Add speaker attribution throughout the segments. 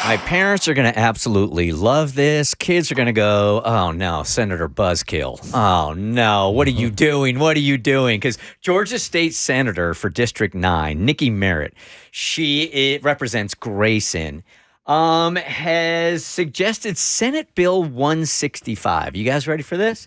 Speaker 1: My parents are going to absolutely love this. Kids are going to go, oh no, Senator Buzzkill. Oh no, what are you doing? What are you doing? Because Georgia State Senator for District 9, Nikki Merrit, it represents Grayson, has suggested Senate Bill 165. You guys ready for this?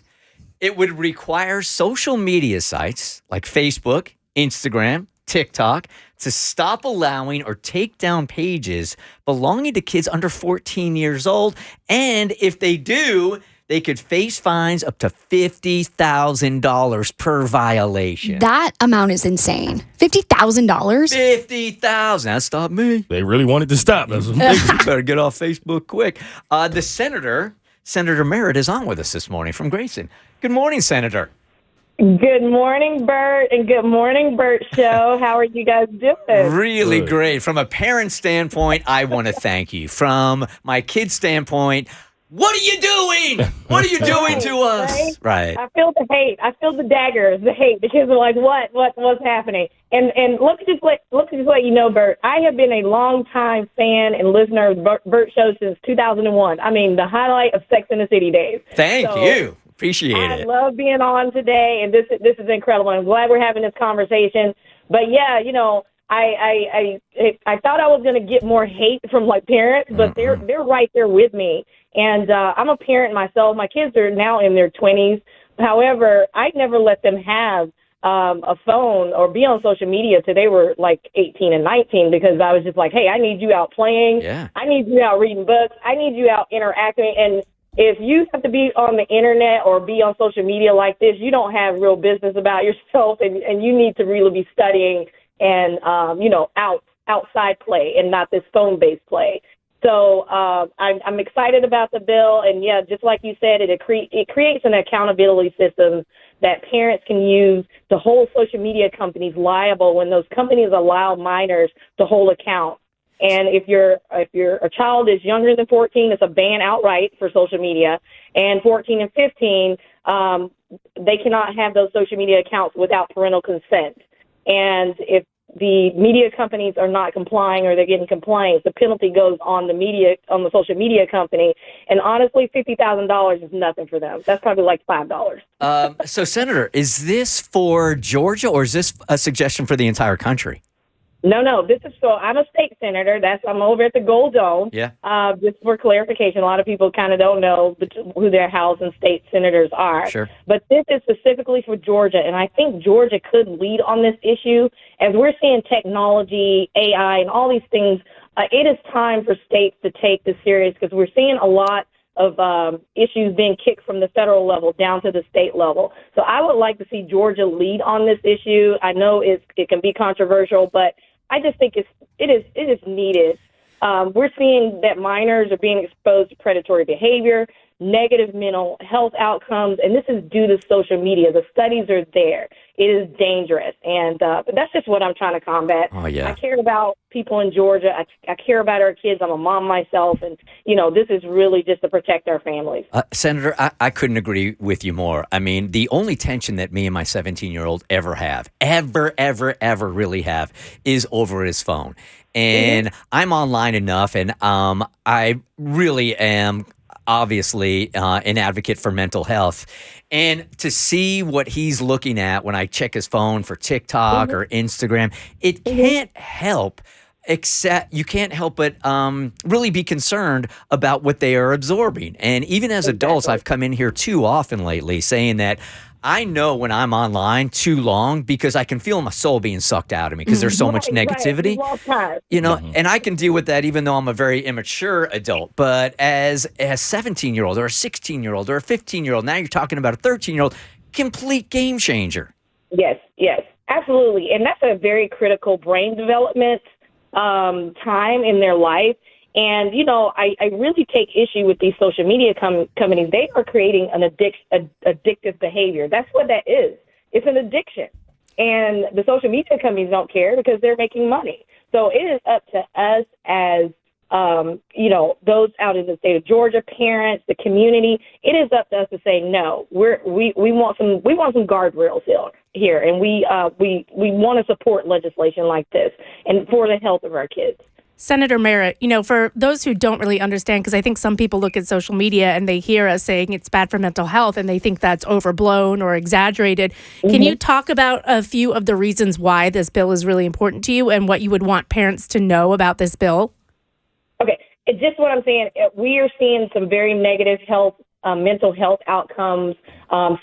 Speaker 1: It would require social media sites like Facebook, Instagram, TikTok to stop allowing or take down pages belonging to kids under 14 years old. And if they do, they could face fines up to $50,000 per violation.
Speaker 2: That amount is insane. $50,000?
Speaker 1: $50,000. That stopped me.
Speaker 3: They really wanted to stop. That's what
Speaker 1: Better get off Facebook quick. The Senator Merrit, is on with us this morning from Grayson. Good morning, Senator.
Speaker 4: Good morning, Bert, and good morning, Bert Show. How are you guys doing?
Speaker 1: Really great. From a parent standpoint, I want to thank you. From my kid's standpoint, what are you doing? What are you doing to us? Right.
Speaker 4: I feel the hate. I feel the daggers, the hate. The kids are like, what's happening? And let me just let you know, Bert, I have been a long-time fan and listener of Bert Show since 2001. I mean, the highlight of Sex and the City days.
Speaker 1: Thank you. Appreciate it.
Speaker 4: I love being on today, and this is incredible. I'm glad we're having this conversation. But yeah, you know, I thought I was going to get more hate from like parents, but they're right there with me. And I'm a parent myself. My kids are now in their 20s. However, I never let them have a phone or be on social media till they were like 18 and 19 because I was just like, hey, I need you out playing.
Speaker 1: Yeah.
Speaker 4: I need you out reading books. I need you out interacting. And if you have to be on the internet or be on social media like this, you don't have real business about yourself, and you need to really be studying and, outside play and not this phone-based play. So I'm excited about the bill, and yeah, just like you said, it creates an accountability system that parents can use to hold social media companies liable when those companies allow minors to hold account. And if a child is younger than 14, it's a ban outright for social media. And 14 and 15, they cannot have those social media accounts without parental consent. And if the media companies are not complying or they're getting complaints, the penalty goes on the social media company. And honestly, $50,000 is nothing for them. That's probably like $5.
Speaker 1: So, Senator, is this for Georgia or is this a suggestion for the entire country?
Speaker 4: No. This is I'm a state senator. I'm over at the Gold Dome.
Speaker 1: Yeah.
Speaker 4: Just for clarification, a lot of people kind of don't know who their House and state senators are.
Speaker 1: Sure.
Speaker 4: But this is specifically for Georgia, and I think Georgia could lead on this issue. As we're seeing technology, AI, and all these things, it is time for states to take this serious because we're seeing a lot of issues being kicked from the federal level down to the state level. So I would like to see Georgia lead on this issue. I know it can be controversial, but I just think it is needed. We're seeing that minors are being exposed to predatory behavior, negative mental health outcomes, and this is due to social media. The studies are there. It is dangerous, and but that's just what I'm trying to combat.
Speaker 1: Oh, yeah.
Speaker 4: I care about people in Georgia. I care about our kids. I'm a mom myself, and, this is really just to protect our families.
Speaker 1: Senator, I couldn't agree with you more. I mean, the only tension that me and my 17-year-old ever really have is over his phone. And I'm online enough, and I really am obviously an advocate for mental health. And to see what he's looking at when I check his phone for TikTok or Instagram, it can't help but really be concerned about what they are absorbing. And even as adults, I've come in here too often lately saying that I know when I'm online too long because I can feel my soul being sucked out of me because there's so much negativity, and I can deal with that even though I'm a very immature adult. But as a 17-year-old or a 16-year-old or a 15-year-old, now you're talking about a 13-year-old, complete game changer.
Speaker 4: Yes, absolutely. And that's a very critical brain development time in their life. And, I really take issue with these social media companies. They are creating an addictive behavior. That's what that is. It's an addiction. And the social media companies don't care because they're making money. So it is up to us as, those out in the state of Georgia, parents, the community. It is up to us to say, no, we want some guardrails here. And we want to support legislation like this and for the health of our kids.
Speaker 3: Senator Merritt, for those who don't really understand, because I think some people look at social media and they hear us saying it's bad for mental health and they think that's overblown or exaggerated. Can you talk about a few of the reasons why this bill is really important to you and what you would want parents to know about this bill?
Speaker 4: Okay, it's just what I'm saying. We are seeing some very negative mental health outcomes.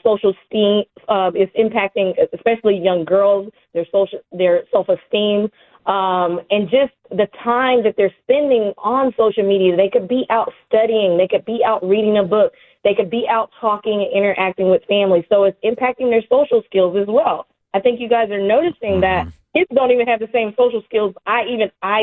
Speaker 4: Social esteem is impacting, especially young girls, their self-esteem. And just the time that they're spending on social media. They could be out studying. They could be out reading a book. They could be out talking and interacting with family. So it's impacting their social skills as well. I think you guys are noticing that kids don't even have the same social skills I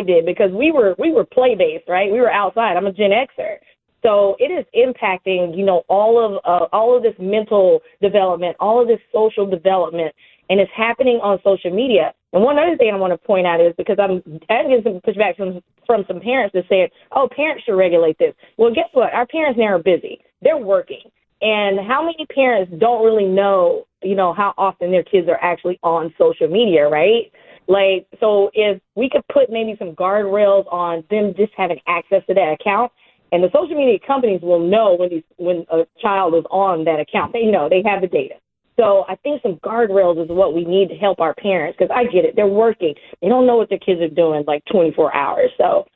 Speaker 4: did, because we were play-based, right? We were outside. I'm a Gen Xer. So it is impacting, all of this mental development, all of this social development, and it's happening on social media. And one other thing I want to point out is, because I'm getting some pushback from some parents that say, oh, parents should regulate this. Well, guess what? Our parents now are busy. They're working. And how many parents don't really know, how often their kids are actually on social media, right? Like, so if we could put maybe some guardrails on them just having access to that account, and the social media companies will know when a child is on that account. They know. They have the data. So I think some guardrails is what we need to help our parents, because I get it. They're working. They don't know what their kids are doing like 24 hours. So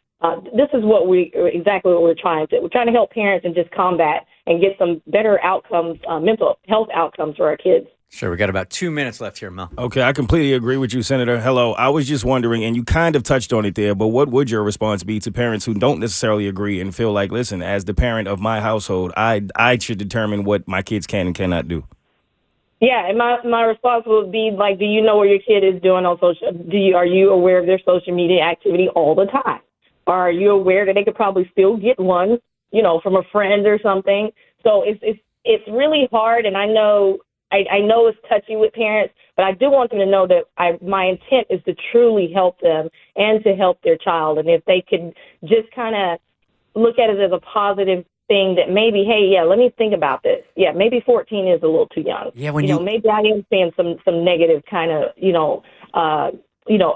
Speaker 4: this is exactly what we're trying to. We're trying to help parents and just combat and get some better outcomes, mental health outcomes for our kids.
Speaker 1: Sure, we got about 2 minutes left here, Mo.
Speaker 5: Okay, I completely agree with you, Senator. Hello, I was just wondering, and you kind of touched on it there, but what would your response be to parents who don't necessarily agree and feel like, listen, as the parent of my household, I should determine what my kids can and cannot do?
Speaker 4: Yeah, and my response would be like, do you know what your kid is doing on social? Are you aware of their social media activity all the time? Are you aware that they could probably still get one, from a friend or something? So it's really hard, and I know it's touchy with parents, but I do want them to know that my intent is to truly help them and to help their child. And if they could just kind of look at it as a positive thing, that maybe, hey, yeah, let me think about this. Yeah, maybe 14 is a little too young.
Speaker 1: Yeah,
Speaker 4: maybe I am seeing some negative kind of,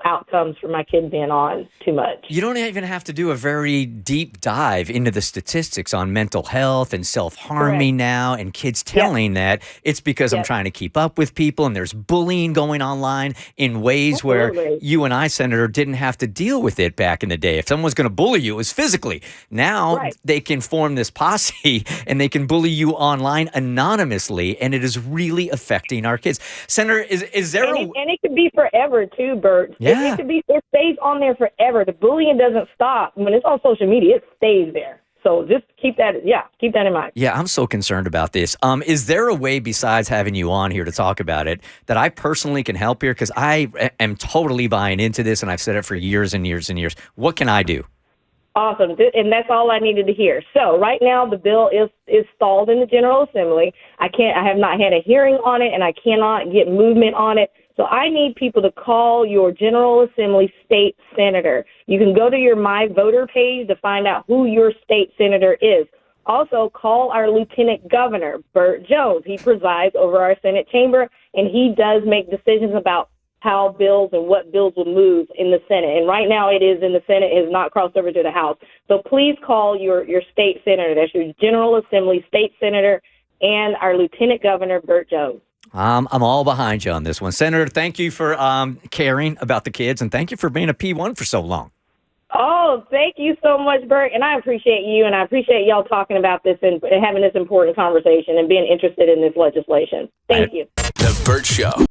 Speaker 4: outcomes for my kid being on too much.
Speaker 1: You don't even have to do a very deep dive into the statistics on mental health and self-harming now, and kids telling that it's because I'm trying to keep up with people, and there's bullying going online in ways where you and I, Senator, didn't have to deal with it back in the day. If someone was going to bully you, it was physically. Now they can form this posse and they can bully you online anonymously, and it is really affecting our kids. Senator, is there
Speaker 4: and it could be forever too, Bert.
Speaker 1: Yeah.
Speaker 4: It stays on there forever. The bullying doesn't stop. When it's on social media, it stays there. So just keep that in mind.
Speaker 1: Yeah, I'm so concerned about this. Is there a way, besides having you on here to talk about it, that I personally can help here? Because I am totally buying into this, and I've said it for years and years and years. What can I do?
Speaker 4: Awesome. And that's all I needed to hear. So right now the bill is stalled in the General Assembly. I have not had a hearing on it, and I cannot get movement on it. So I need people to call your General Assembly state senator. You can go to your My Voter page to find out who your state senator is. Also, call our Lieutenant Governor, Bert Jones. He presides over our Senate chamber, and he does make decisions about how bills and what bills will move in the Senate. And right now it is in the Senate. It has not crossed over to the House. So please call your state senator. That's your General Assembly state senator and our Lieutenant Governor, Bert Jones.
Speaker 1: I'm all behind you on this one. Senator, thank you for caring about the kids, and thank you for being a P1 for so long.
Speaker 4: Oh, thank you so much, Bert. And I appreciate you, and I appreciate y'all talking about this and having this important conversation and being interested in this legislation. Thank you.
Speaker 6: The Bert Show.